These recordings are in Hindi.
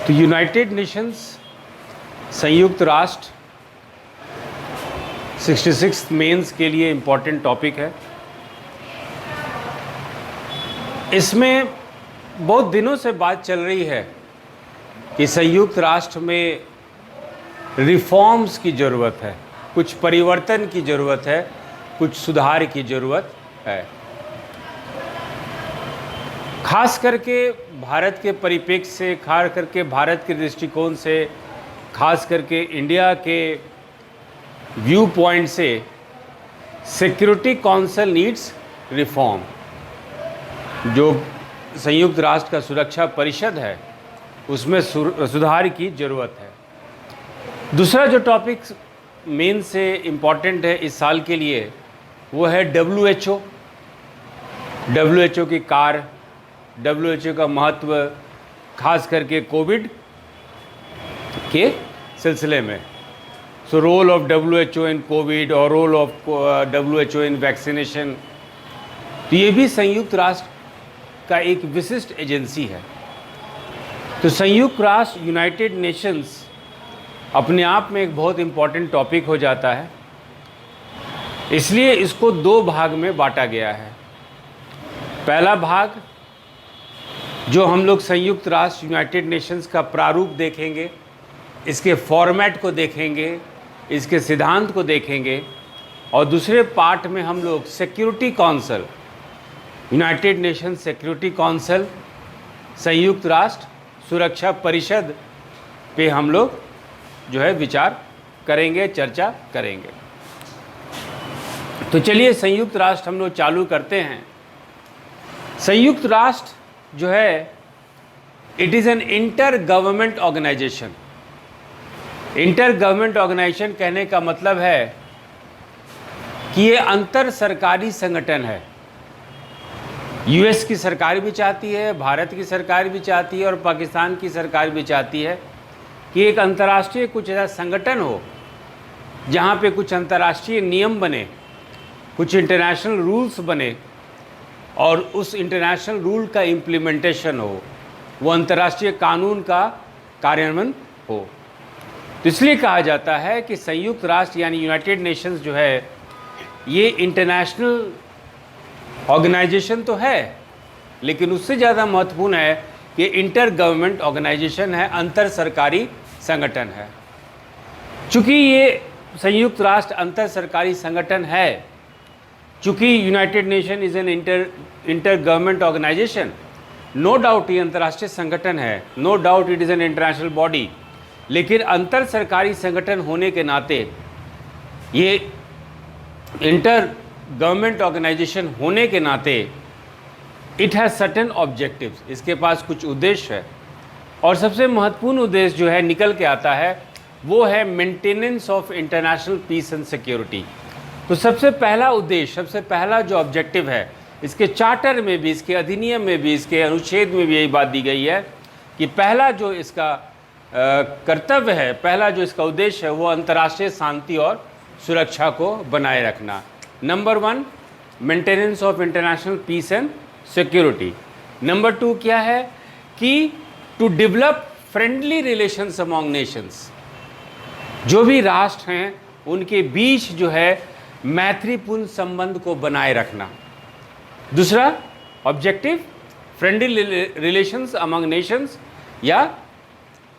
तो यूनाइटेड नेशंस संयुक्त राष्ट्र 66 मेंस के लिए इम्पॉर्टेंट टॉपिक है। इसमें बहुत दिनों से बात चल रही है कि संयुक्त राष्ट्र में रिफॉर्म्स की ज़रूरत है, कुछ परिवर्तन की ज़रूरत है, कुछ सुधार की ज़रूरत है। खास करके भारत के परिप्रेक्ष्य से, खास करके भारत के दृष्टिकोण से, खास करके इंडिया के व्यू पॉइंट से सिक्योरिटी काउंसिल नीड्स रिफॉर्म। जो संयुक्त राष्ट्र का सुरक्षा परिषद है उसमें सुधार की ज़रूरत है। दूसरा जो टॉपिक मेन से इम्पॉर्टेंट है इस साल के लिए वो है WHO की कार्य, WHO का महत्व, खास करके कोविड के सिलसिले में। So role of WHO in COVID और role of WHO in vaccination. तो ये भी संयुक्त राष्ट्र का एक विशिष्ट एजेंसी है। तो संयुक्त राष्ट्र यूनाइटेड नेशंस अपने आप में एक बहुत इम्पॉर्टेंट टॉपिक हो जाता है, इसलिए इसको दो भाग में बांटा गया है। पहला भाग जो हम लोग संयुक्त राष्ट्र यूनाइटेड नेशंस का प्रारूप देखेंगे, इसके फॉर्मेट को देखेंगे, इसके सिद्धांत को देखेंगे, और दूसरे पार्ट में हम लोग security council, United Nations security council, संयुक्त राष्ट्र सुरक्षा परिषद पे हम लोग जो है विचार करेंगे, चर्चा करेंगे। तो चलिए संयुक्त राष्ट्र हम लोग चालू करते हैं। संयुक्त राष्ट्र जो है it is an inter government organisation. Inter government organisation कहने का मतलब है कि ये अंतर सरकारी संगठन है। US की सरकार भी चाहती है, भारत की सरकार भी चाहती है और पाकिस्तान की सरकार भी चाहती है कि एक अंतर्राष्ट्रीय कुछ ऐसा संगठन हो जहाँ पे कुछ अंतर्राष्ट्रीय नियम बने, कुछ इंटरनेशनल रूल्स बने और उस इंटरनेशनल रूल का इम्प्लीमेंटेशन हो, वो अंतर्राष्ट्रीय कानून का कार्यान्वयन हो। तो इसलिए कहा जाता है कि संयुक्त राष्ट्र यानी यूनाइटेड नेशंस जो है ये इंटरनेशनल ऑर्गेनाइजेशन तो है, लेकिन उससे ज़्यादा महत्वपूर्ण है कि इंटर गवर्नमेंट ऑर्गेनाइजेशन है, अंतर सरकारी संगठन है। चूँकि ये संयुक्त राष्ट्र अंतर सरकारी संगठन है, चूँकि United Nation is an inter government organisation, no doubt ये अंतर्राष्ट्रीय संगठन है, no doubt it is an international body, लेकिन अंतर सरकारी संगठन होने के नाते, ये इंटर गवर्नमेंट ऑर्गेनाइजेशन होने के नाते इट हैज़ सर्टेन ऑब्जेक्टिव्स, इसके पास कुछ उद्देश्य है। और सबसे महत्वपूर्ण उद्देश्य जो है निकल के आता है वो है maintenance of international peace and security. तो सबसे पहला उद्देश्य, सबसे पहला जो ऑब्जेक्टिव है, इसके चार्टर में भी, इसके अधिनियम में भी, इसके अनुच्छेद में भी यही बात दी गई है कि पहला जो इसका कर्तव्य है, पहला जो इसका उद्देश्य है वो अंतर्राष्ट्रीय शांति और सुरक्षा को बनाए रखना। Number 1 maintenance of international peace and security. Number 2 क्या है कि to develop friendly relations among nations. जो भी राष्ट्र हैं उनके बीच जो है मैत्रीपूर्ण संबंध को बनाए रखना। दूसरा objective friendly relations among Nations या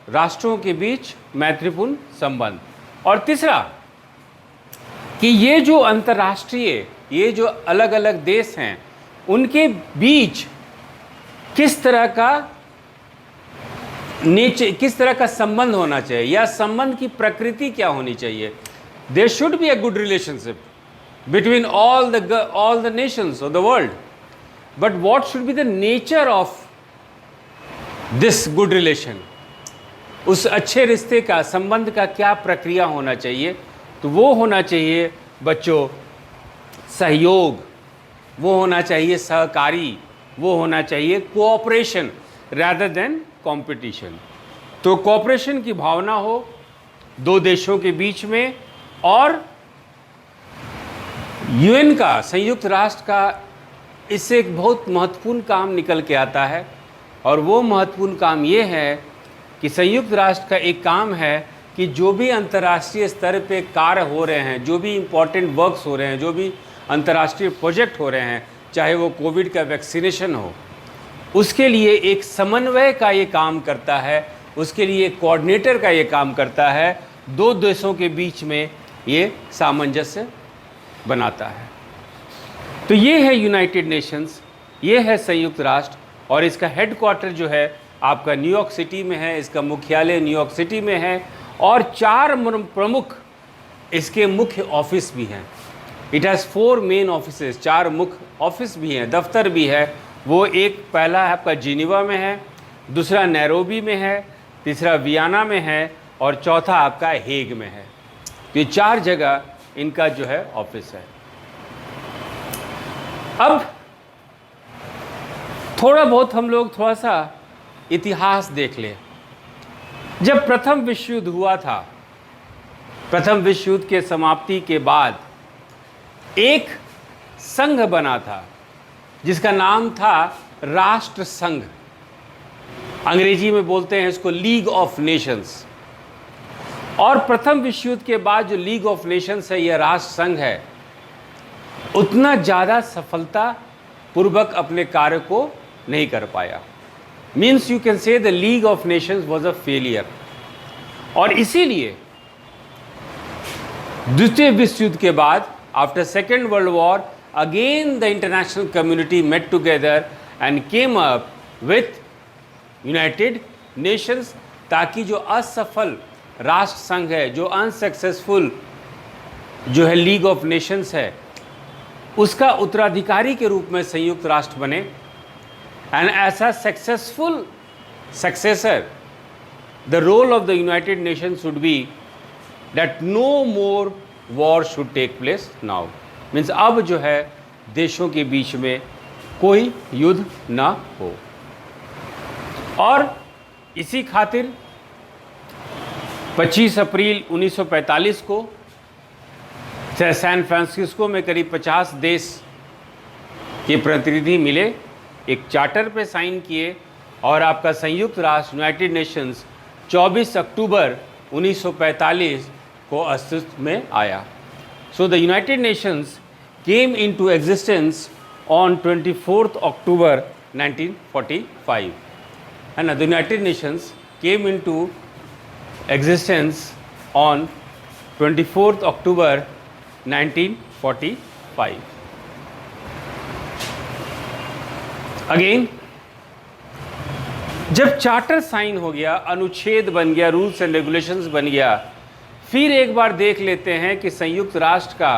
राष्ट्रों के बीच मैत्रीपूर्ण संबंध। और तीसरा कि ये जो अंतर्राष्ट्रीय, ये जो अलग अलग देश हैं उनके बीच किस तरह का संबंध होना चाहिए या संबंध की प्रकृति क्या होनी चाहिए। There should be a good relationship between all the nations of the world, but what should be the nature of this good relation? उस अच्छे रिश्ते का, संबंध का क्या प्रक्रिया होना चाहिए? तो वो होना चाहिए बच्चों सहयोग, वो होना चाहिए सहकारी, वो होना चाहिए कोऑपरेशन rather than कंपटीशन। तो कोऑपरेशन की भावना हो दो देशों के बीच में, और UN का, संयुक्त राष्ट्र का इससे एक बहुत महत्वपूर्ण काम निकल के आता है, और वो महत्वपूर्ण काम ये है कि संयुक्त राष्ट्र का एक काम है कि जो भी अंतर्राष्ट्रीय स्तर पे कार्य हो रहे हैं, जो भी इम्पोर्टेंट वर्क्स हो रहे हैं, जो भी अंतर्राष्ट्रीय प्रोजेक्ट हो रहे हैं, चाहे वो कोविड का वैक्सीनेशन हो, उसके लिए एक समन्वय का ये काम करता है, उसके लिए कोऑर्डिनेटर का ये काम करता है, दो देशों के बीच में ये सामंजस्य बनाता है। तो ये है यूनाइटेड नेशंस, ये है संयुक्त राष्ट्र, और इसका हेडक्वार्टर जो है आपका न्यूयॉर्क सिटी में है, इसका मुख्यालय न्यूयॉर्क सिटी में है, और 4 प्रमुख इसके मुख्य ऑफिस भी हैं। इट हैज़ 4 मेन ऑफिसेज, 4 मुख्य ऑफिस भी हैं, दफ्तर भी है। वो एक पहला आपका जिनेवा में है, दूसरा नैरोबी में है, तीसरा वियना में है, और चौथा आपका हेग में है। तो ये 4 जगह इनका जो है ऑफिस है। अब थोड़ा बहुत हम लोग थोड़ा सा इतिहास देख लें। जब प्रथम विश्व युद्ध हुआ था, प्रथम विश्व युद्ध के समाप्ति के बाद एक संघ बना था जिसका नाम था राष्ट्र संघ। अंग्रेजी में बोलते हैं इसको लीग ऑफ नेशंस। और प्रथम विश्व युद्ध के बाद जो लीग ऑफ नेशंस है, यह राष्ट्र संघ है, उतना ज़्यादा सफलता पूर्वक अपने कार्य को नहीं कर पाया। Means you can say the League of Nations was a failure. और इसीलिए द्वितीय विश्व युद्ध के बाद, after second world war, again the international community met together and came up with United Nations, ताकि जो असफल राष्ट्र संघ है, जो अनसक्सेसफुल जो है लीग ऑफ नेशंस है, उसका उत्तराधिकारी के रूप में संयुक्त राष्ट्र बने। एंड ऐसा successful successor, the role of the United Nations should be that no more war should take place now. Means अब जो है देशों के बीच में कोई युद्ध ना हो। और इसी खातिर 25 अप्रैल 1945 को सैन फ्रांसिस्को में करीब 50 देश के प्रतिनिधि मिले, एक चार्टर पे साइन किए, और आपका संयुक्त राष्ट्र यूनाइटेड नेशंस 24 अक्टूबर 1945 को अस्तित्व में आया। So the United Nations came into existence on 24 October 1945 and the United Nations came into existence on 24th October 1945. Again, जब चार्टर साइन हो गया, अनुच्छेद बन गया, रूल्स एंड रेगुलेशंस बन गया, फिर एक बार देख लेते हैं कि संयुक्त राष्ट्र का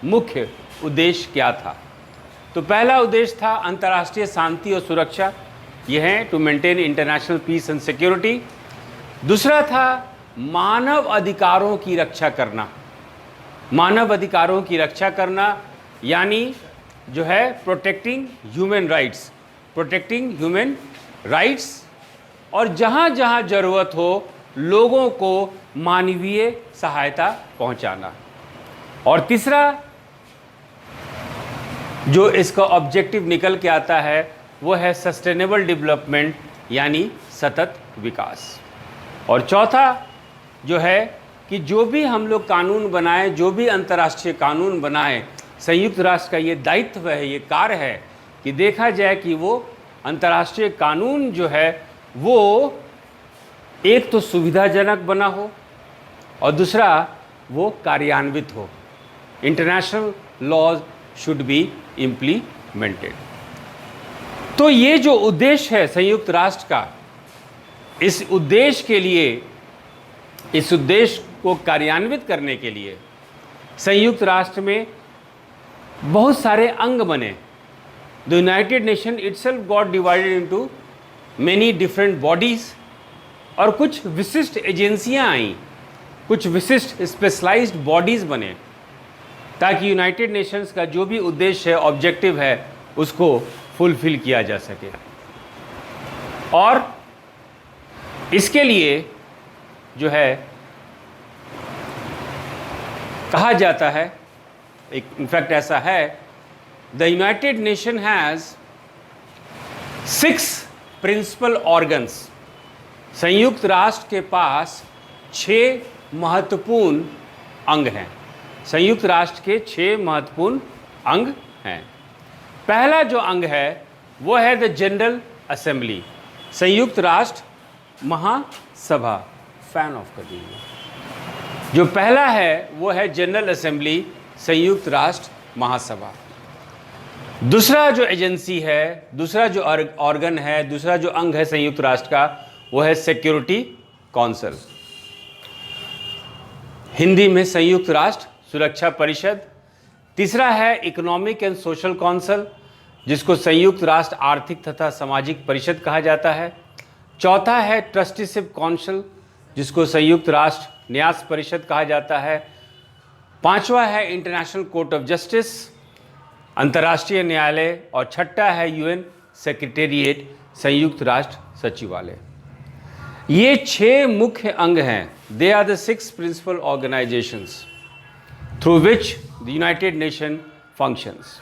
मुख्य उद्देश्य क्या था। तो पहला उद्देश्य था अंतर्राष्ट्रीय शांति और सुरक्षा, यह है to maintain international peace and security. दूसरा था मानव अधिकारों की रक्षा करना, मानव अधिकारों की रक्षा करना यानी जो है protecting human rights, protecting human rights, और जहाँ जहाँ ज़रूरत हो लोगों को मानवीय सहायता पहुँचाना। और तीसरा जो इसका ऑब्जेक्टिव निकल के आता है वो है सस्टेनेबल डेवलपमेंट यानी सतत विकास। और चौथा जो है कि जो भी हम लोग कानून बनाएं, जो भी अंतर्राष्ट्रीय कानून बनाएं, संयुक्त राष्ट्र का ये दायित्व है, ये कार्य है कि देखा जाए कि वो अंतर्राष्ट्रीय कानून जो है वो एक तो सुविधाजनक बना हो और दूसरा वो कार्यान्वित हो। International laws should be implemented. तो ये जो उद्देश्य है संयुक्त राष्ट्र का, इस उद्देश्य के लिए, इस उद्देश्य को कार्यान्वित करने के लिए संयुक्त राष्ट्र में बहुत सारे अंग बने। The United nation itself got divided into many different bodies, और कुछ विशिष्ट एजेंसियां आईं, कुछ विशिष्ट स्पेशलाइज्ड बॉडीज बने, ताकि यूनाइटेड नेशंस का जो भी उद्देश्य है, ऑब्जेक्टिव है, उसको फुलफिल किया जा सके। और इसके लिए जो है कहा जाता है, एक इनफैक्ट ऐसा है, the United Nation has 6 principal organs. संयुक्त राष्ट्र के पास 6 महत्वपूर्ण अंग हैं। संयुक्त राष्ट्र के 6 महत्वपूर्ण अंग हैं। पहला जो अंग है वो है द जनरल असेंबली, संयुक्त राष्ट्र महासभा। फैन ऑफ कर दीजिए। जो पहला है वो है जनरल असेंबली, संयुक्त राष्ट्र महासभा। दूसरा जो एजेंसी है, दूसरा जो ऑर्गन है, दूसरा जो अंग है संयुक्त राष्ट्र का, वो है सिक्योरिटी काउंसिल, हिंदी में संयुक्त राष्ट्र सुरक्षा परिषद। तीसरा है इकोनॉमिक एंड सोशल काउंसिल, जिसको संयुक्त राष्ट्र आर्थिक तथा सामाजिक परिषद कहा जाता है। चौथा है ट्रस्टीशिप काउंसिल, जिसको संयुक्त राष्ट्र न्यास परिषद कहा जाता है। पांचवा है इंटरनेशनल कोर्ट ऑफ जस्टिस, अंतर्राष्ट्रीय न्यायालय। और छठा है यूएन सेक्रेटेरिएट, संयुक्त राष्ट्र सचिवालय। ये 6 मुख्य अंग हैं। They are the 6 principal organisations through which the United Nation functions.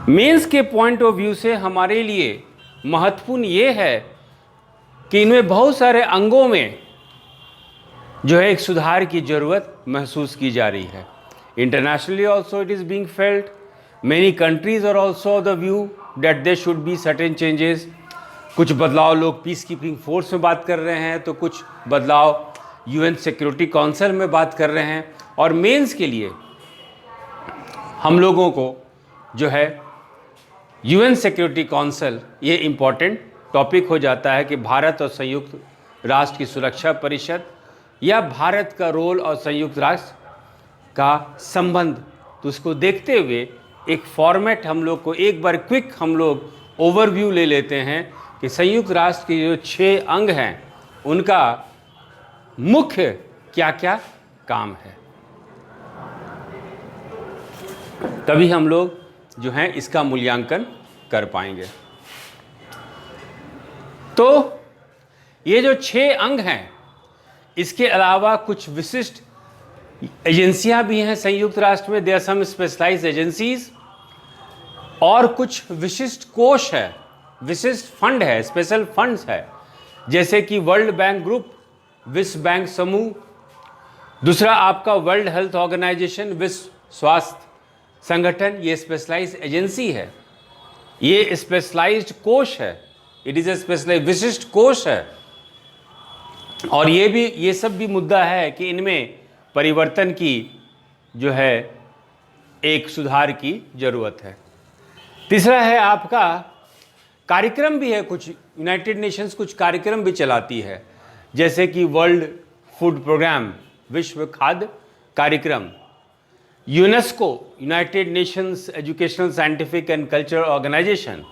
Mains के पॉइंट ऑफ व्यू से हमारे लिए महत्वपूर्ण ये है कि इनमें बहुत सारे अंगों में जो है एक सुधार की ज़रूरत महसूस की जा रही है। Internationally also it is being felt. Many countries are also of the view that there should be certain changes. कुछ बदलाव लोग पीस कीपिंग फोर्स में बात कर रहे हैं, तो कुछ बदलाव यूएन सिक्योरिटी काउंसिल में बात कर रहे हैं। और मेंस के लिए हम लोगों को जो है यूएन सिक्योरिटी काउंसिल ये इम्पॉर्टेंट टॉपिक हो जाता है कि भारत और संयुक्त राष्ट्र की सुरक्षा परिषद, या भारत का रोल और संयुक्त राष्ट्र का संबंध। तो उसको देखते हुए एक फॉर्मेट हम लोग को एक बार क्विक हम लोग ओवरव्यू ले लेते हैं कि संयुक्त राष्ट्र के जो 6 अंग हैं उनका मुख्य क्या क्या काम है। तभी हम लोग जो हैं इसका मूल्यांकन कर पाएंगे। तो ये जो 6 अंग हैं, इसके अलावा कुछ विशिष्ट एजेंसियां भी हैं संयुक्त राष्ट्र में। देयर सम स्पेशलाइज्ड एजेंसीज, और कुछ विशिष्ट कोष है, विशिष्ट फंड है, स्पेशल फंड्स है, जैसे कि वर्ल्ड बैंक ग्रुप, विश्व बैंक समूह। दूसरा आपका वर्ल्ड हेल्थ ऑर्गेनाइजेशन, विश्व स्वास्थ्य संगठन, ये स्पेशलाइज्ड एजेंसी है, ये स्पेशलाइज्ड कोष है, इट इज़ ए स्पेशलाइज्ड विशिष्ट कोष है। और ये सब भी मुद्दा है कि इनमें परिवर्तन की जो है एक सुधार की ज़रूरत है। तीसरा है आपका कार्यक्रम भी है, कुछ यूनाइटेड नेशंस कुछ कार्यक्रम भी चलाती है, जैसे कि वर्ल्ड फूड प्रोग्राम, विश्व खाद्य कार्यक्रम। UNESCO, United Nations Educational Scientific and Cultural Organization,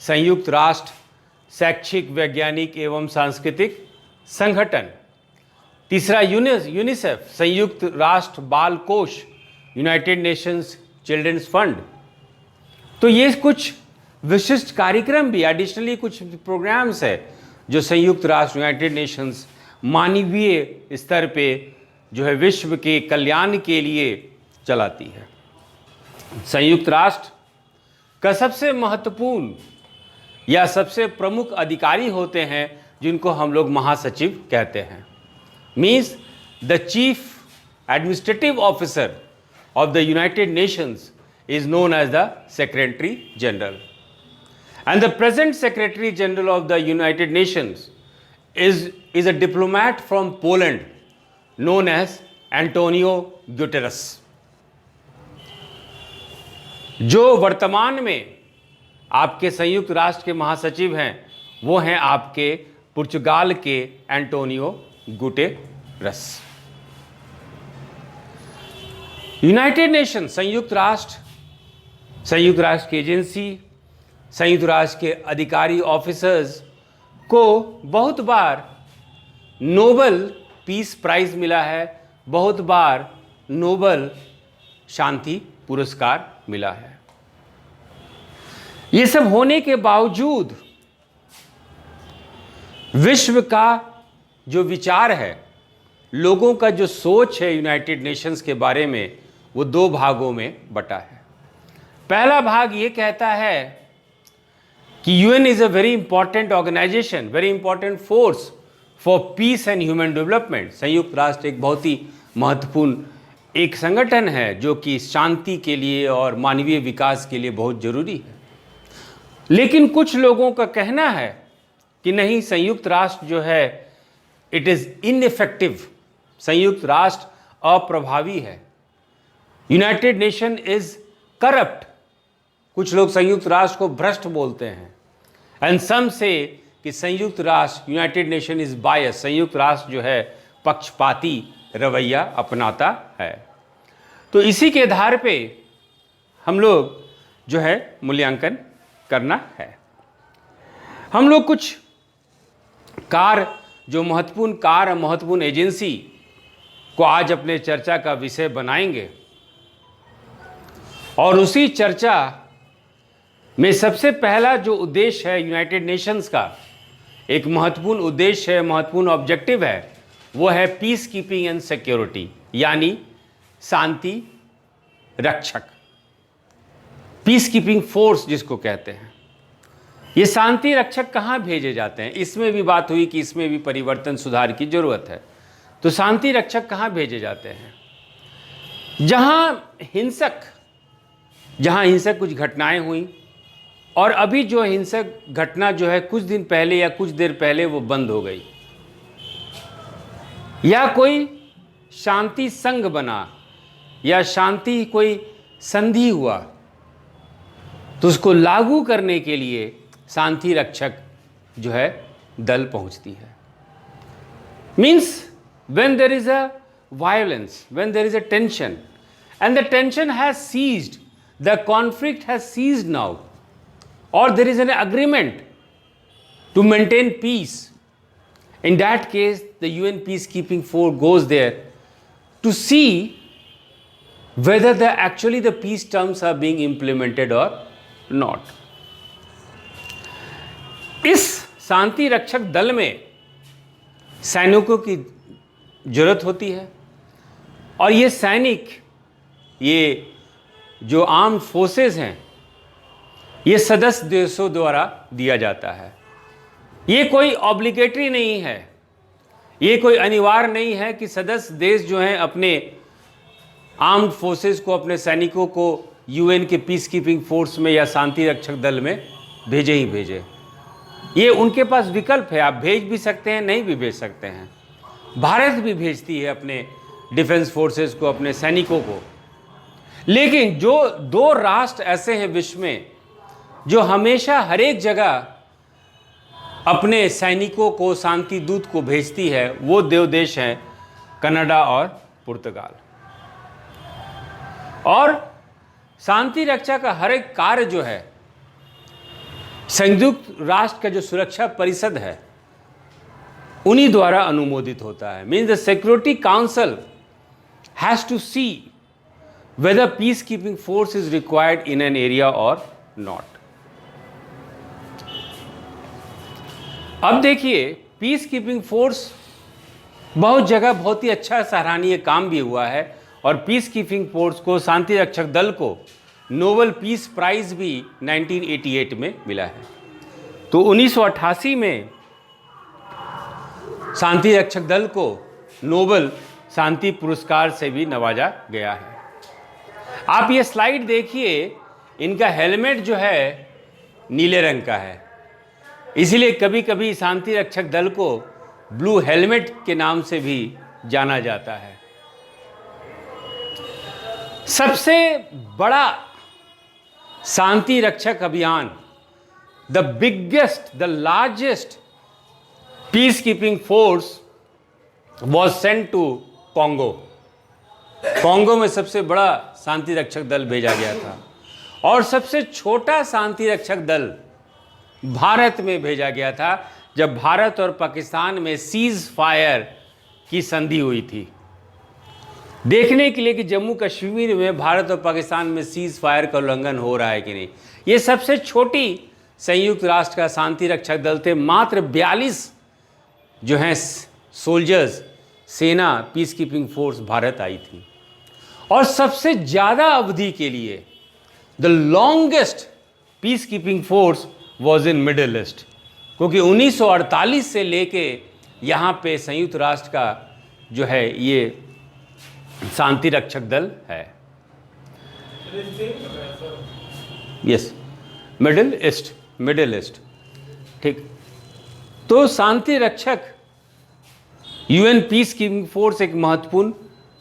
संयुक्त राष्ट्र शैक्षिक वैज्ञानिक एवं सांस्कृतिक संगठन। तीसरा यूनिसेफ, संयुक्त राष्ट्र बाल कोष, यूनाइटेड नेशंस चिल्ड्रंस फंड। तो ये कुछ विशिष्ट कार्यक्रम भी, एडिशनली कुछ प्रोग्राम्स है जो संयुक्त राष्ट्र यूनाइटेड नेशंस मानवीय स्तर पे जो है विश्व के कल्याण के लिए चलाती है। संयुक्त राष्ट्र का सबसे महत्वपूर्ण या सबसे प्रमुख अधिकारी होते हैं जिनको हम लोग महासचिव कहते हैं। Means the chief administrative officer of the United Nations is known as the Secretary General. And the present Secretary General of the United Nations is a diplomat from Poland known as Antonio Guterres. जो वर्तमान में आपके संयुक्त राष्ट्र के महासचिव हैं वो हैं आपके पुर्तगाल के एंटोनियो गुटेरस। यूनाइटेड नेशन संयुक्त राष्ट्र की एजेंसी, संयुक्त राष्ट्र के अधिकारी ऑफिसर्स को बहुत बार नोबेल पीस प्राइज मिला है, बहुत बार नोबेल शांति पुरस्कार मिला है। ये सब होने के बावजूद विश्व का जो विचार है, लोगों का जो सोच है यूनाइटेड नेशंस के बारे में, वो 2 भागों में बटा है। पहला भाग ये कहता है कि UN is a very important organisation, very important force for peace and human development. संयुक्त राष्ट्र एक बहुत ही महत्वपूर्ण एक संगठन है जो कि शांति के लिए और मानवीय विकास के लिए बहुत जरूरी है। लेकिन कुछ लोगों का कहना है कि नहीं, संयुक्त राष्ट्र जो है इट इज़ इनइफेक्टिव, संयुक्त राष्ट्र अप्रभावी है, यूनाइटेड नेशन इज करप्ट। कुछ लोग संयुक्त राष्ट्र को भ्रष्ट बोलते हैं। एंड सम से कि संयुक्त राष्ट्र, यूनाइटेड नेशन इज बायस, संयुक्त राष्ट्र जो है पक्षपाती रवैया अपनाता है। तो इसी के आधार पे हम लोग जो है मूल्यांकन करना है। हम लोग कुछ महत्वपूर्ण एजेंसी को आज अपने चर्चा का विषय बनाएंगे और उसी चर्चा में सबसे पहला जो उद्देश्य है यूनाइटेड नेशंस का, एक महत्वपूर्ण उद्देश्य है, महत्वपूर्ण ऑब्जेक्टिव है, वो है पीस कीपिंग एंड सिक्योरिटी, यानी शांति रक्षक, पीस कीपिंग फोर्स जिसको कहते हैं। ये शांति रक्षक कहाँ भेजे जाते हैं? इसमें भी बात हुई कि इसमें भी परिवर्तन सुधार की जरूरत है। तो शांति रक्षक कहाँ भेजे जाते हैं? जहाँ हिंसक कुछ घटनाएं हुई और अभी जो हिंसक घटना जो है कुछ दिन पहले या कुछ देर पहले वो बंद हो गई, या कोई शांति संघ बना या शांति कोई संधि हुआ, तो उसको लागू करने के लिए शांति रक्षक जो है दल पहुंचती है। Means when there is a violence, when there is a tension and the tension has ceased, the conflict has ceased now, or there is an agreement to maintain peace, in that case the UN peacekeeping force goes there to see whether the peace terms are being implemented or not. इस शांति रक्षक दल में सैनिकों की जरूरत होती है और ये सैनिक, ये जो आर्म्ड फोर्सेस हैं, ये सदस्य देशों द्वारा दिया जाता है। ये कोई ऑब्लिगेटरी नहीं है, ये कोई अनिवार्य नहीं है कि सदस्य देश जो हैं अपने आर्म्ड फोर्सेस को, अपने सैनिकों को यूएन के पीस कीपिंग फोर्स में या शांति रक्षक दल में भेजे ही भेजे। ये उनके पास विकल्प है, आप भेज भी सकते हैं, नहीं भी भेज सकते हैं। भारत भी भेजती है अपने डिफेंस फोर्सेस को, अपने सैनिकों को। लेकिन जो दो राष्ट्र ऐसे हैं विश्व में जो हमेशा हर एक जगह अपने सैनिकों को, शांति दूत को भेजती है, वो दो देश हैं कनाडा और पुर्तगाल। और शांति रक्षा का हर एक कार्य जो है संयुक्त राष्ट्र का जो सुरक्षा परिषद है उन्हीं द्वारा अनुमोदित होता है। Means the Security Council has to see whether peace keeping force is required in an area और नॉट। अब देखिए, पीस कीपिंग फोर्स बहुत जगह बहुत ही अच्छा सराहनीय काम भी हुआ है और पीस कीपिंग फोर्स को, शांति रक्षक दल को नोबेल पीस प्राइज भी 1988 में मिला है। तो 1988 में शांति रक्षक दल को नोबेल शांति पुरस्कार से भी नवाजा गया है। आप ये स्लाइड देखिए, इनका हेलमेट जो है नीले रंग का है, इसीलिए कभी कभी शांति रक्षक दल को ब्लू हेलमेट के नाम से भी जाना जाता है। सबसे बड़ा शांति रक्षक अभियान, the biggest, the largest peace keeping force was sent to Congo. Congo में सबसे बड़ा शांति रक्षक दल भेजा गया था और सबसे छोटा शांति रक्षक दल भारत में भेजा गया था जब भारत और पाकिस्तान में सीज फायर की संधि हुई थी, देखने के लिए कि जम्मू कश्मीर में भारत और पाकिस्तान में सीज फायर का उल्लंघन हो रहा है कि नहीं। ये सबसे छोटी संयुक्त राष्ट्र का शांति रक्षक दल थे। मात्र 42 जो हैं सोल्जर्स, सेना, पीस कीपिंग फोर्स भारत आई थी। और सबसे ज़्यादा अवधि के लिए the longest piece keeping force was in middle east, क्योंकि 1948 से लेके यहाँ पे संयुक्त राष्ट्र का जो है ये शांति रक्षक दल है। यस, मिडिल ईस्ट, ठीक। तो शांति रक्षक यूएन पीस कीपिंग फोर्स एक महत्वपूर्ण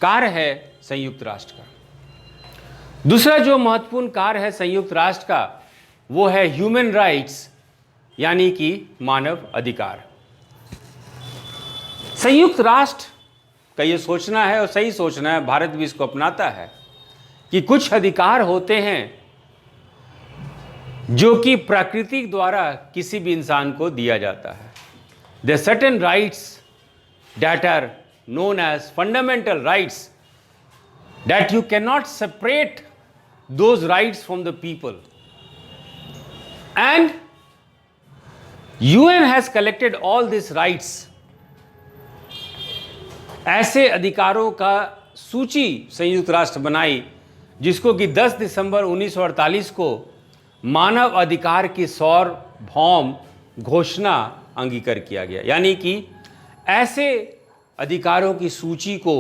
कार्य है संयुक्त राष्ट्र का। दूसरा जो महत्वपूर्ण कार्य है संयुक्त राष्ट्र का वो है ह्यूमन राइट्स, यानी कि मानव अधिकार। संयुक्त राष्ट्र का ये सोचना है और सही सोचना है, भारत भी इसको अपनाता है कि कुछ अधिकार होते हैं जो कि प्रकृति द्वारा किसी भी इंसान को दिया जाता है। There are certain rights that are known as fundamental rights that you cannot separate those rights from the people. And UN has collected all these rights. ऐसे अधिकारों का सूची संयुक्त राष्ट्र बनाई जिसको कि 10 दिसंबर 1948 को मानव अधिकार की सार्वभौम घोषणा अंगीकार किया गया। यानी कि ऐसे अधिकारों की सूची को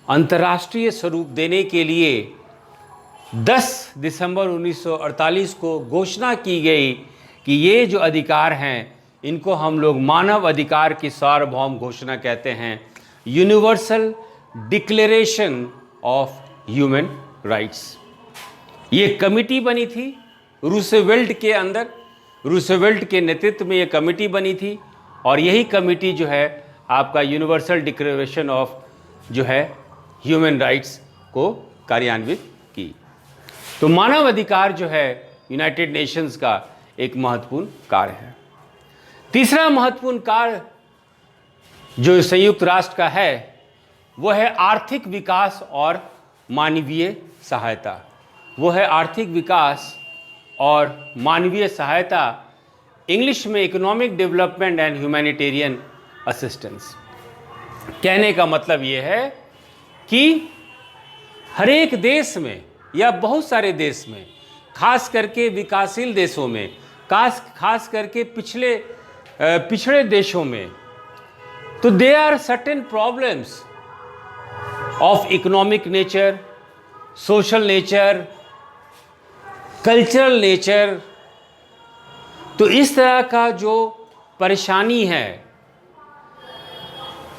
अंतर्राष्ट्रीय स्वरूप देने के लिए 10 दिसंबर 1948 को घोषणा की गई कि ये जो अधिकार हैं इनको हम लोग मानव अधिकार की सार्वभौम घोषणा कहते हैं, universal declaration of human rights. ये कमिटी बनी थी रूसवेल्ट के अंदर, रूसवेल्ट के नेतृत्व में ये कमेटी बनी थी और यही कमेटी जो है आपका यूनिवर्सल डिक्लेरेशन ऑफ जो है ह्यूमन राइट्स को कार्यान्वित की। तो मानव अधिकार जो है यूनाइटेड नेशंस का एक महत्वपूर्ण कार्य है। तीसरा महत्वपूर्ण कार्य जो संयुक्त राष्ट्र का है वो है आर्थिक विकास और मानवीय सहायता। वो है आर्थिक विकास और मानवीय सहायता, इंग्लिश में economic development and humanitarian assistance. कहने का मतलब ये है कि हर एक देश में या बहुत सारे देश में, खास करके विकासशील देशों में, खास करके पिछड़े देशों में, तो there are certain problems of economic nature, social nature, cultural nature. तो इस तरह का जो परेशानी है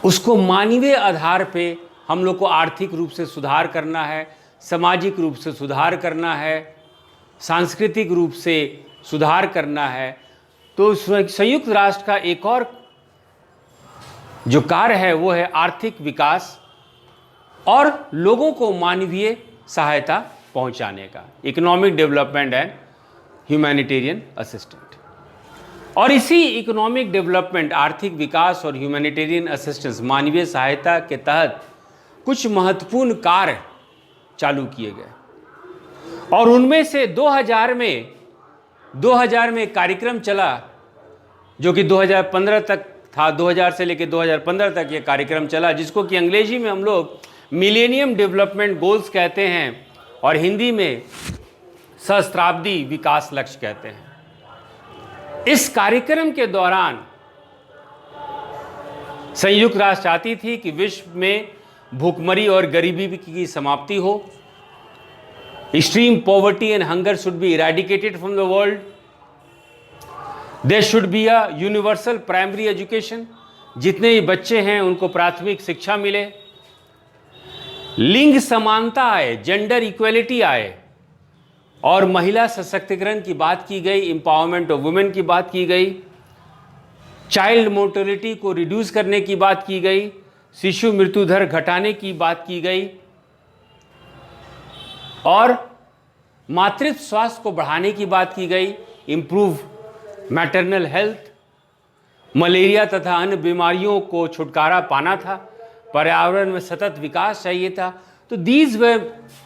उसको मानवीय आधार पे हम लोग को आर्थिक रूप से सुधार करना है, सामाजिक रूप से सुधार करना है, सांस्कृतिक रूप से सुधार करना है। तो संयुक्त राष्ट्र का एक और जो कार्य है वो है आर्थिक विकास और लोगों को मानवीय सहायता पहुंचाने का, economic development and humanitarian assistant. और इसी इकोनॉमिक डेवलपमेंट, आर्थिक विकास और ह्यूमैनिटेरियन असिस्टेंस, मानवीय सहायता के तहत कुछ महत्वपूर्ण कार्य चालू किए गए और उनमें से 2000 में कार्यक्रम चला जो कि 2015 तक था। 2000 से लेकर 2015 तक ये कार्यक्रम चला जिसको कि अंग्रेजी में हम लोग मिलेनियम डेवलपमेंट गोल्स कहते हैं और हिंदी में सहस्त्राब्दी विकास लक्ष्य कहते हैं। इस कार्यक्रम के दौरान संयुक्त राष्ट्र चाहती थी कि विश्व में भूखमरी और गरीबी की समाप्ति हो। Extreme poverty and hunger should be eradicated from the world. There should be a universal primary education, जितने भी बच्चे हैं उनको प्राथमिक शिक्षा मिले। लिंग समानता आए, जेंडर इक्वलिटी आए और महिला सशक्तिकरण की बात की गई, एम्पावरमेंट ऑफ वुमेन की बात की गई, चाइल्ड मोर्टेलिटी को रिड्यूस करने की बात की गई, शिशु मृत्यु दर घटाने की बात की गई और मातृत्व स्वास्थ्य को बढ़ाने की बात की गई, इम्प्रूव मैटरनल हेल्थ, मलेरिया तथा अन्य बीमारियों को छुटकारा पाना था, पर्यावरण में सतत विकास चाहिए था। तो these way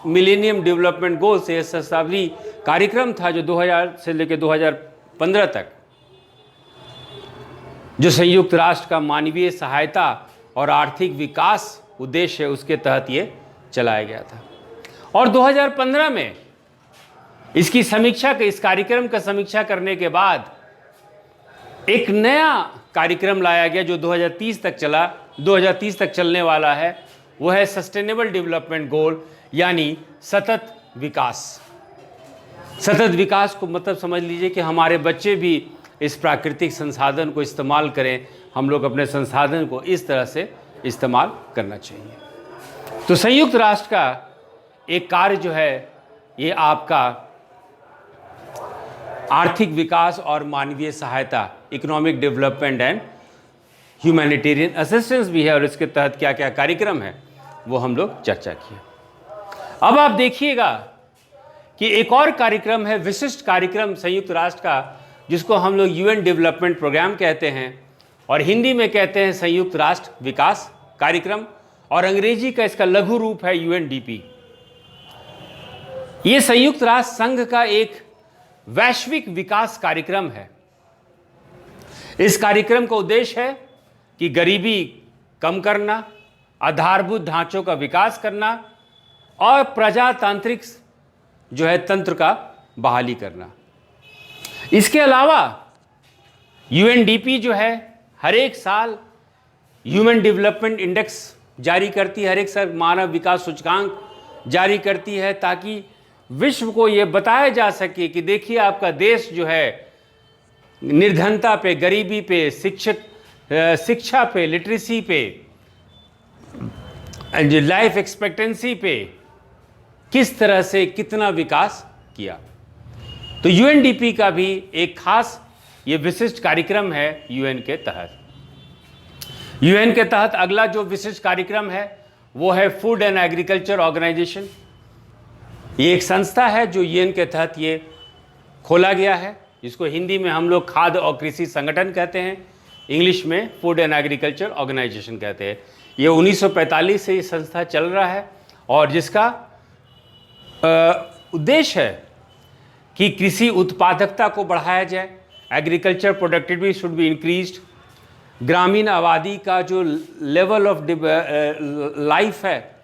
millennium development goals, ये सहस्त्राब्दी कार्यक्रम था जो 2000 से लेकर 2015 तक जो संयुक्त राष्ट्र का मानवीय सहायता और आर्थिक विकास उद्देश्य है उसके तहत ये चलाया गया था। और 2015 में इसकी समीक्षा इस कार्यक्रम का समीक्षा करने के बाद एक नया कार्यक्रम लाया गया जो 2030 तक चलने वाला है। वो है सस्टेनेबल डेवलपमेंट गोल, यानी सतत विकास। सतत विकास को मतलब समझ लीजिए कि हमारे बच्चे भी इस प्राकृतिक संसाधन को इस्तेमाल करें, हम लोग अपने संसाधन को इस तरह से इस्तेमाल करना चाहिए। तो संयुक्त राष्ट्र का एक कार्य जो है ये आपका आर्थिक विकास और मानवीय सहायता, economic development and humanitarian assistance भी है, और इसके तहत क्या क्या कार्यक्रम है वो हम लोग चर्चा किए। अब आप देखिएगा कि एक और कार्यक्रम है, विशिष्ट कार्यक्रम संयुक्त राष्ट्र का, जिसको हम लोग यूएन डेवलपमेंट प्रोग्राम कहते हैं, और हिंदी में कहते हैं संयुक्त राष्ट्र विकास कार्यक्रम, और अंग्रेजी का इसका लघु रूप है यूएनडीपी। ये संयुक्त राष्ट्र संघ का एक वैश्विक विकास कार्यक्रम है। इस कार्यक्रम का उद्देश्य है कि गरीबी कम करना, आधारभूत ढांचों का विकास करना और प्रजातांत्रिक जो है तंत्र का बहाली करना। इसके अलावा यूएनडीपी जो है हर एक साल ह्यूमन डेवलपमेंट इंडेक्स जारी करती है, हर एक साल मानव विकास सूचकांक जारी करती है, ताकि विश्व को ये बताया जा सके कि देखिए आपका देश जो है निर्धनता पे, गरीबी पे, शिक्षा पे, लिटरेसी पे, लाइफ एक्सपेक्टेंसी पे किस तरह से कितना विकास किया। तो यूएनडीपी का भी एक खास ये विशिष्ट कार्यक्रम है यूएन के तहत। यूएन के तहत अगला जो विशिष्ट कार्यक्रम है वो है फूड एंड एग्रीकल्चर ऑर्गेनाइजेशन। ये एक संस्था है जो यूएन के तहत ये खोला गया है, जिसको हिंदी में हम लोग खाद्य और कृषि संगठन कहते हैं, इंग्लिश में फूड एंड एग्रीकल्चर ऑर्गेनाइजेशन कहते हैं। ये 1945 से ये संस्था चल रहा है, और जिसका उद्देश्य है कि कृषि उत्पादकता को बढ़ाया जाए, agriculture productivity should be increased, ग्रामीण आबादी का जो लेवल ऑफ लाइफ है,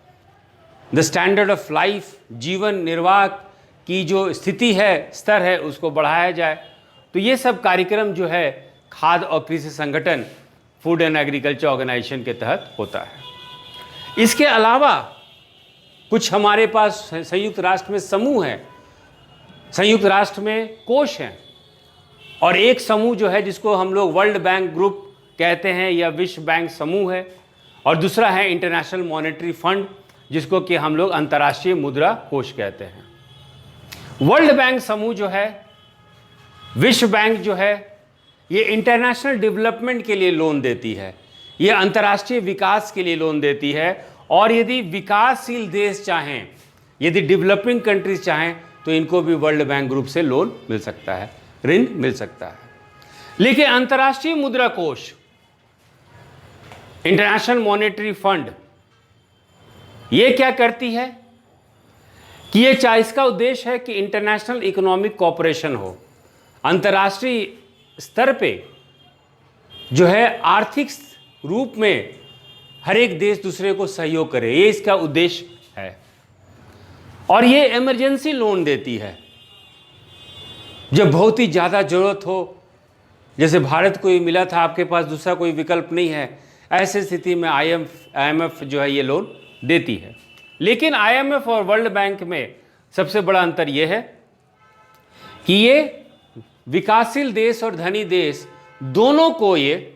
द स्टैंडर्ड ऑफ लाइफ, जीवन निर्वाह की जो स्थिति है, स्तर है, उसको बढ़ाया जाए। तो ये सब कार्यक्रम जो है खाद्य और कृषि संगठन फूड एंड एग्रीकल्चर ऑर्गेनाइजेशन के तहत होता है। इसके अलावा कुछ हमारे पास संयुक्त राष्ट्र में समूह हैं, संयुक्त राष्ट्र में कोष हैं, और एक समूह जो है जिसको हम लोग वर्ल्ड बैंक ग्रुप कहते हैं या विश्व बैंक समूह है, और दूसरा है इंटरनेशनल मॉनेटरी फंड, जिसको कि हम लोग अंतर्राष्ट्रीय मुद्रा कोष कहते हैं। वर्ल्ड बैंक समूह जो है, विश्व बैंक जो है, ये इंटरनेशनल डेवलपमेंट के लिए लोन देती है, ये अंतर्राष्ट्रीय विकास के लिए लोन देती है, और यदि विकासशील देश चाहें, यदि डेवलपिंग कंट्रीज चाहें, तो इनको भी वर्ल्ड बैंक ग्रुप से लोन मिल सकता है, ऋण मिल सकता है। लेकिन अंतर्राष्ट्रीय मुद्रा कोष, इंटरनेशनल मॉनेटरी फंड, ये क्या करती है कि ये इसका उद्देश्य है कि इंटरनेशनल इकोनॉमिक कोऑपरेशन हो, अंतर्राष्ट्रीय स्तर पे जो है आर्थिक रूप में हर एक देश दूसरे को सहयोग करे, ये इसका उद्देश्य है। और ये इमरजेंसी लोन देती है जब बहुत ही ज़्यादा ज़रूरत हो, जैसे भारत को ये मिला था, आपके पास दूसरा कोई विकल्प नहीं है, ऐसी स्थिति में IMF जो है ये लोन देती है। लेकिन IMF और वर्ल्ड बैंक में सबसे बड़ा अंतर यह है कि ये विकासशील देश और धनी देश दोनों को ये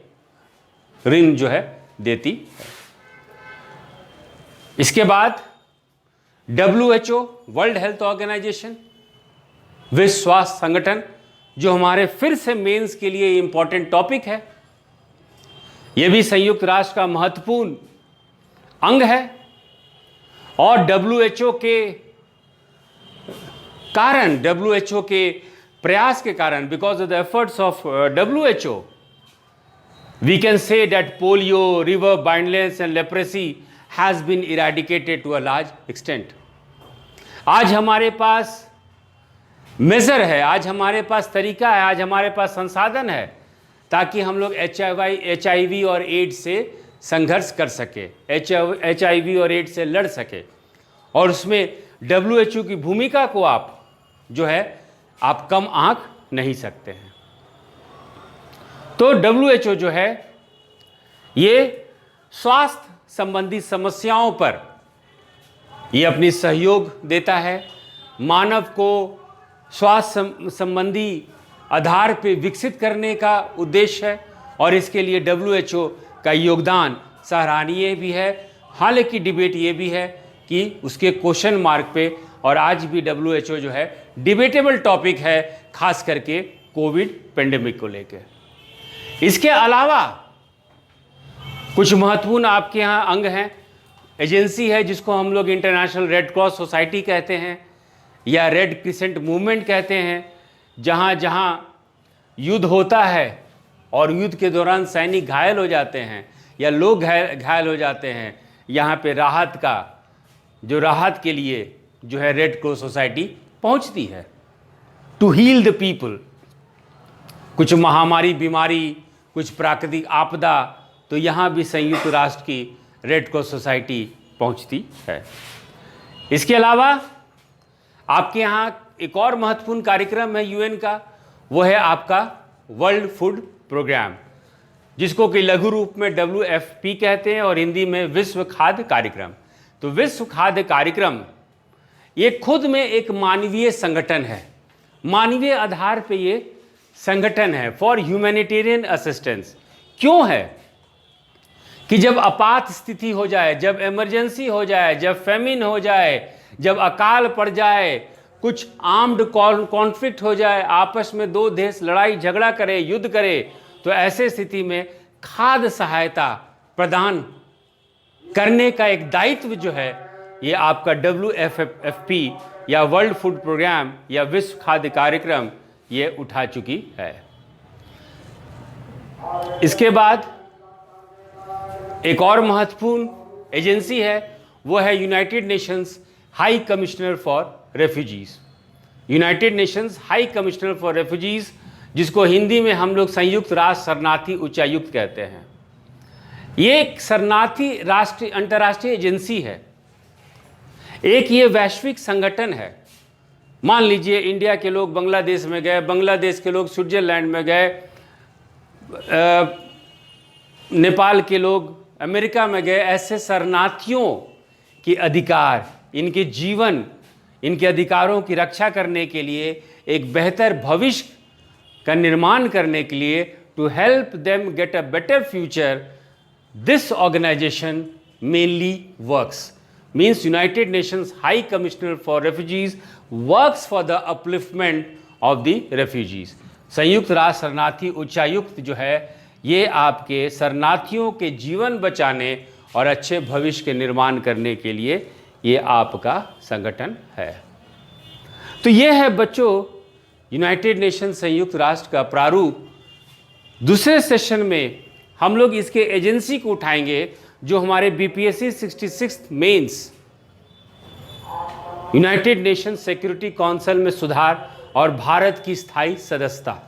ऋण जो है देती है। इसके बाद WHO, वर्ल्ड हेल्थ ऑर्गेनाइजेशन, विश्व स्वास्थ्य संगठन, जो हमारे फिर से मेंस के लिए इंपॉर्टेंट टॉपिक है, यह भी संयुक्त राष्ट्र का महत्वपूर्ण अंग है। और WHO के कारण, WHO के प्रयास के कारण, because of the efforts of WHO, we can say that polio, river blindness and leprosy has been eradicated to a large extent. आज हमारे पास मेजर है, आज हमारे पास तरीका है, आज हमारे पास संसाधन है, ताकि हम लोग HIV और एड्स से संघर्ष कर सके, HIV और एड्स से लड़ सके। और उसमें WHO की भूमिका को आप जो है आप कम आंक नहीं सकते हैं। तो WHO जो है ये स्वास्थ्य संबंधी समस्याओं पर ये अपनी सहयोग देता है, मानव को स्वास्थ्य संबंधी आधार पे विकसित करने का उद्देश्य है और इसके लिए WHO का योगदान सराहनीय भी है। हालांकि डिबेट ये भी है कि उसके क्वेश्चन मार्क पे, और आज भी WHO जो है डिबेटेबल टॉपिक है, खास करके कोविड पेंडेमिक को लेकर। इसके अलावा कुछ महत्वपूर्ण आपके यहाँ अंग हैं। एजेंसी है जिसको हम लोग इंटरनेशनल रेड क्रॉस सोसाइटी कहते हैं या रेड क्रिसेंट मूवमेंट कहते हैं। जहाँ जहाँ युद्ध होता है और युद्ध के दौरान सैनिक घायल हो जाते हैं या लोग घायल हो जाते हैं, यहाँ पे राहत के लिए जो है रेड क्रॉस सोसाइटी पहुँचती है टू हील द पीपल। कुछ महामारी, बीमारी, कुछ प्राकृतिक आपदा, तो यहाँ भी संयुक्त राष्ट्र की रेड क्रॉस सोसाइटी पहुँचती है। इसके अलावा आपके यहाँ एक और महत्वपूर्ण कार्यक्रम है यूएन का, वो है आपका वर्ल्ड फूड प्रोग्राम, जिसको कि लघु रूप में WFP कहते हैं और हिंदी में विश्व खाद्य कार्यक्रम। तो विश्व खाद्य कार्यक्रम ये खुद में एक मानवीय संगठन है, मानवीय आधार पे ये संगठन है फॉर ह्यूमैनिटेरियन असिस्टेंस। क्यों है कि जब आपात स्थिति हो जाए, जब इमरजेंसी हो जाए, जब फेमिन हो जाए, जब अकाल पड़ जाए, कुछ आर्म्ड कॉन्फ्लिक्ट हो जाए, आपस में दो देश लड़ाई झगड़ा करे, युद्ध करे, तो ऐसे स्थिति में खाद्य सहायता प्रदान करने का एक दायित्व जो है ये आपका WFP या वर्ल्ड फूड प्रोग्राम या विश्व खाद्य कार्यक्रम ये उठा चुकी है। इसके बाद एक और महत्वपूर्ण एजेंसी है, वो है United Nations High Commissioner for refugees. United Nations High Commissioner for refugees, जिसको हिंदी में हम लोग संयुक्त राष्ट्र शरणार्थी उच्चायुक्त कहते हैं। ये एक शरणार्थी अंतर्राष्ट्रीय एजेंसी है, एक ये वैश्विक संगठन है। मान लीजिए इंडिया के लोग बांग्लादेश में गए, बांग्लादेश के लोग स्विट्जरलैंड में गए, नेपाल के लोग अमेरिका में गए। ऐसे शरणार्थियों के अधिकार, इनके जीवन, इनके अधिकारों की रक्षा करने के लिए, एक बेहतर भविष्य का निर्माण करने के लिए, to help them get a better future, this organisation mainly works. Means United Nations High Commissioner for Refugees works for the upliftment of the refugees. संयुक्त राष्ट्र शरणार्थी उच्चायुक्त जो है ये आपके शरणार्थियों के जीवन बचाने और अच्छे भविष्य के निर्माण करने के लिए ये आपका संगठन है। तो ये है बच्चों यूनाइटेड नेशन संयुक्त राष्ट्र का प्रारूप। दूसरे सेशन में हम लोग इसके एजेंसी को उठाएंगे जो हमारे BPSC 66 mains United Nation Security Council में सुधार और भारत की स्थायी सदस्यता।